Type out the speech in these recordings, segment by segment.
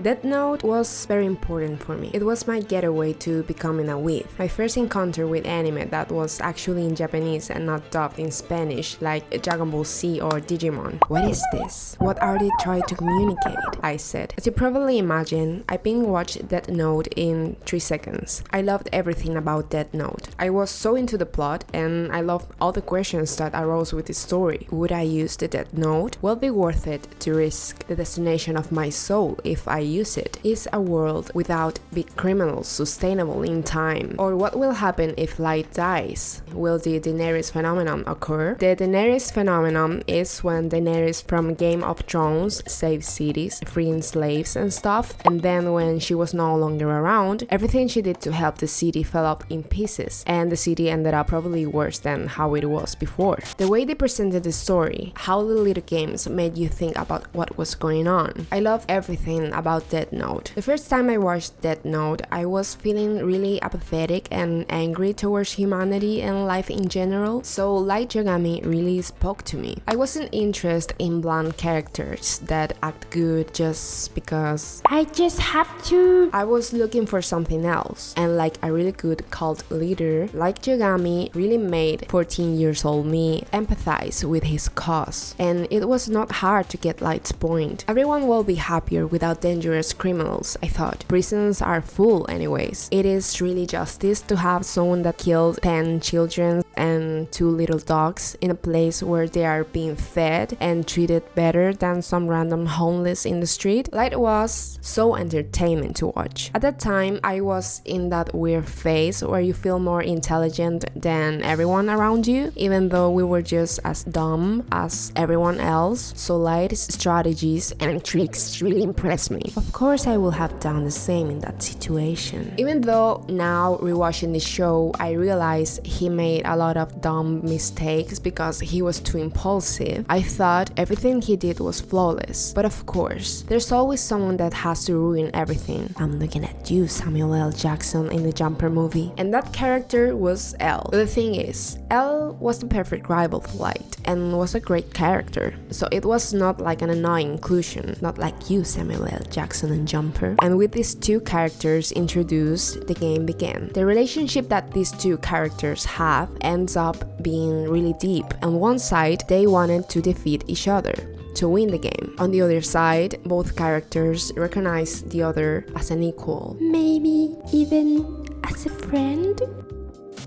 Death Note was very important for me. It was my getaway to becoming a weeb. My first encounter with anime that was actually in Japanese and not dubbed in Spanish like Dragon Ball Z or Digimon. What is this? What are they trying to communicate? I said. As you probably imagine, I binge-watched Death Note in 3 seconds. I loved everything about Death Note. I was so into the plot and I loved all the questions that arose with the story. Would I use the Death Note? Will it be worth it to risk the destination of my soul if I use it? Is a world without big criminals sustainable in time? Or what will happen if light dies? Will the Daenerys phenomenon occur? The Daenerys phenomenon is when Daenerys from Game of Thrones saved cities, freeing slaves and stuff, and then when she was no longer around, everything she did to help the city fell up in pieces, and the city ended up probably worse than how it was before. The way they presented the story, how the little games made you think about what was going on. I love everything about Death Note. The first time I watched Death Note, I was feeling really apathetic and angry towards humanity and life in general, so Light Yagami really spoke to me. I wasn't interested in bland characters that act good just because I just have to. I was looking for something else, and like a really good cult leader, Light Yagami really made 14 years old me empathize with his cause, and it was not hard to get Light's point. Everyone will be happier without dangerous criminals, I thought. Prisons are full anyways. It is really justice to have someone that killed 10 children and 2 little dogs in a place where they are being fed and treated better than some random homeless in the street. Light was so entertaining to watch. At that time, I was in that weird phase where you feel more intelligent than everyone around you, even though we were just as dumb as everyone else. So Light's strategies and tricks really impressed me. Of course, I would have done the same in that situation. Even though now rewatching the show, I realize he made a lot of dumb mistakes because he was too impulsive. I thought everything he did was flawless. But of course, there's always someone that has to ruin everything. I'm looking at you, Samuel L. Jackson in the Jumper movie. And that character was Elle. The thing is, Elle was the perfect rival for Light and was a great character. So it was not like an annoying inclusion, not like you, Samuel L. Jackson in Jumper. And with these two characters introduced, the game began. The relationship that these two characters have ends up being really deep. On one side, they wanted to defeat each other to win the game. On the other side, both characters recognize the other as an equal. Maybe even as a friend?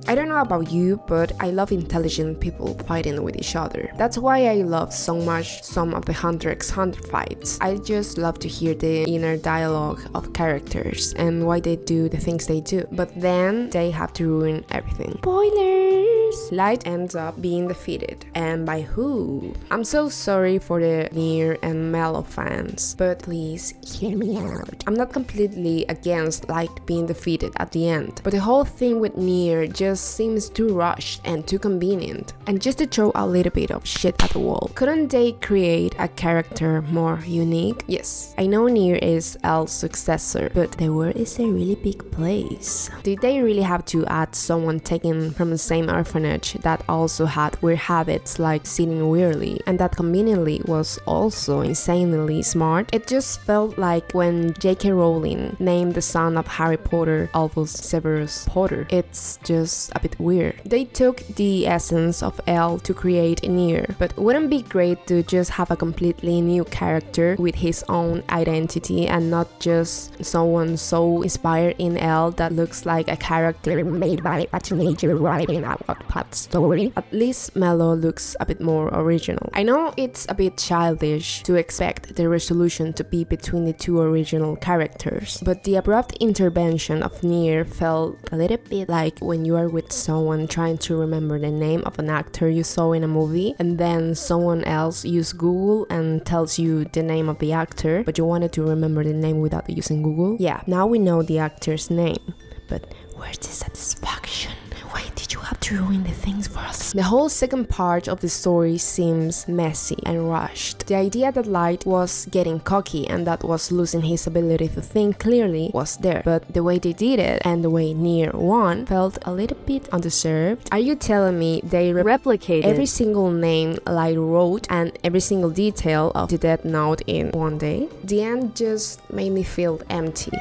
I don't know about you, but I love intelligent people fighting with each other. That's why I love so much some of the Hunter x Hunter fights. I just love to hear the inner dialogue of characters and why they do the things they do. But then they have to ruin everything. Spoilers! Light ends up being defeated. And by who? I'm so sorry for the Near and Mello fans, but please hear me out. I'm not completely against Light being defeated at the end, but the whole thing with Near just seems too rushed and too convenient. And just to throw a little bit of shit at the wall, couldn't they create a character more unique? Yes, I know Near is Elle's successor, but the world is a really big place. Did they really have to add someone taken from the same orphanage that also had weird habits like sitting weirdly, and that conveniently was also insanely smart? It just felt like when J.K. Rowling named the son of Harry Potter Albus Severus Potter. It's just a bit weird. They took the essence of Elle to create Near, but wouldn't it be great to just have a completely new character with his own identity and not just someone so inspired in Elle that looks like a character made by a teenager writing a Wattpad story? At least Mello looks a bit more original. I know it's a bit childish to expect the resolution to be between the two original characters, but the abrupt intervention of Near felt a little bit like when you are with someone trying to remember the name of an actor you saw in a movie, and then someone else uses Google and tells you the name of the actor, but you wanted to remember the name without using Google. Yeah, now we know the actor's name, but where's the satisfaction? Why did you have to to ruin the things for us. The whole second part of the story seems messy and rushed. The idea that Light was getting cocky and that was losing his ability to think clearly was there, but the way they did it and the way Near won felt a little bit undeserved. Are you telling me they replicated every single name Light wrote and every single detail of the Death Note in one day? The end just made me feel empty.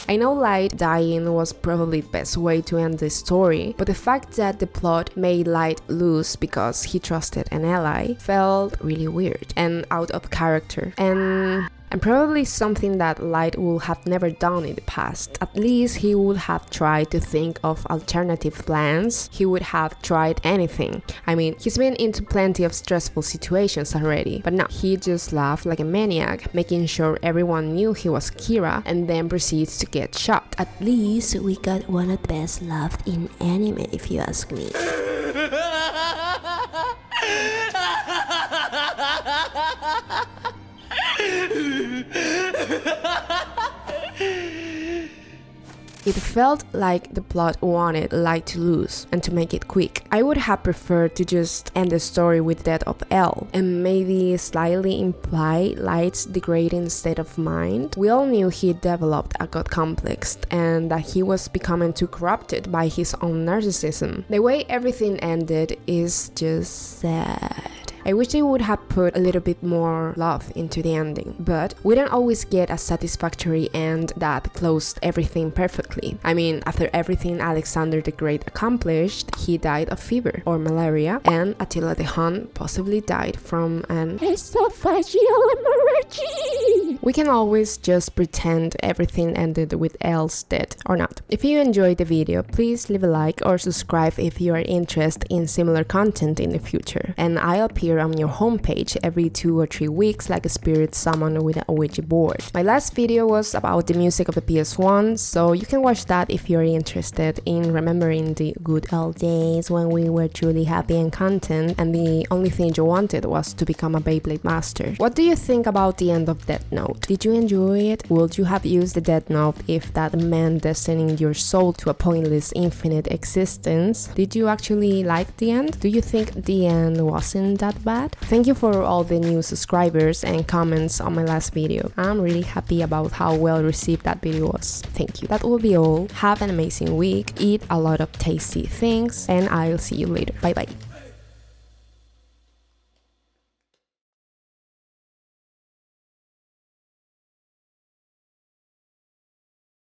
I know Light dying was probably the best way to end the story, but the fact that the plot made Light lose because he trusted an ally felt really weird and out of character. And probably something that Light would have never done in the past. At least he would have tried to think of alternative plans. He would have tried anything. I mean, he's been into plenty of stressful situations already, but no, he just laughed like a maniac, making sure everyone knew he was Kira, and then proceeds to get shot. At least we got one of the best laughs in anime, if you ask me. It felt like the plot wanted Light to lose and to make it quick. I would have preferred to just end the story with the death of L and maybe slightly imply Light's degrading state of mind. We all knew he developed a god complex and that he was becoming too corrupted by his own narcissism. The way everything ended is just sad. I wish they would have put a little bit more love into the ending, but we don't always get a satisfactory end that closed everything perfectly. I mean, after everything Alexander the Great accomplished, he died of fever or malaria, and Attila the Hun possibly died from an esophageal hemorrhage. We can always just pretend everything ended with L's death or not. If you enjoyed the video, please leave a like or subscribe if you are interested in similar content in the future, and I'll appear on your homepage every 2 or 3 weeks like a spirit summoned with a Ouija board. My last video was about the music of the PS1, so you can watch that if you're interested in remembering the good old days when we were truly happy and content and the only thing you wanted was to become a Beyblade master. What do you think about the end of Death Note? Did you enjoy it? Would you have used the Death Note if that meant destining your soul to a pointless infinite existence? Did you actually like the end? Do you think the end wasn't that bad? Thank you for all the new subscribers and comments on my last video. I'm really happy about how well received that video was. Thank you. That will be all. Have an amazing week, eat a lot of tasty things, and I'll see you later. Bye bye.